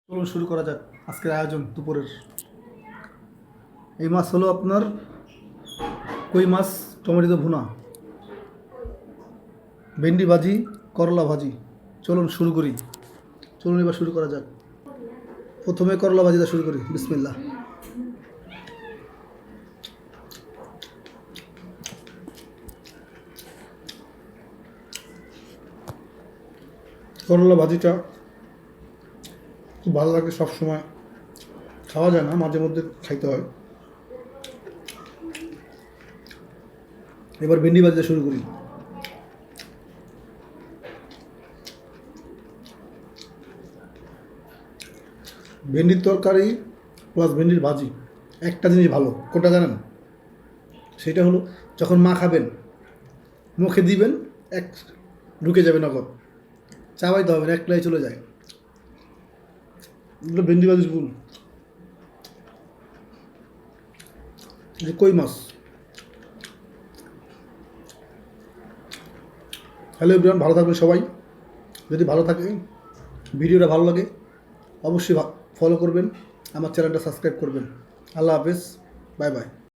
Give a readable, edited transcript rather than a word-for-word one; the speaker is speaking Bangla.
চলুন শুরু করা যাক আজকের আয়োজন দুপুরের। এই মাছ হলো আপনার কই মাছ টমেটো ভুনা, ভেন্ডি ভাজি, করলা ভাজি। চলুন শুরু করি। চলুন এবার শুরু করা যাক। প্রথমে করলা ভাজিটা শুরু করি, বিসমিল্লাহ। করলা ভাজিটা খুব ভালো লাগে, সবসময় খাওয়া যায় না, মাঝে মধ্যে খাইতে হয়। এবার ভেন্ডি ভাজিটা শুরু করি। ভেন্ডির তরকারি প্লাস ভেন্ডির ভাজি, একটা জিনিস ভালো, কোনটা জানেন? সেটা হলো যখন মা খাবেন, মুখে দিবেন, এক ঢুকে যাবে নগদ, চাবাইতে হবে না, একলাই চলে যায়। এগুলো ভেন্ডি ভাজির গুণ। যে কই মাছ। হ্যালো এভরিওয়ান, ভালো থাকবেন সবাই। যদি ভালো থাকে, ভিডিওটা ভালো লাগে, অবশ্যই ফলো করবেন, আমার চ্যানেলটা সাবস্ক্রাইব করবেন। আল্লাহ হাফেজ, বাই বাই।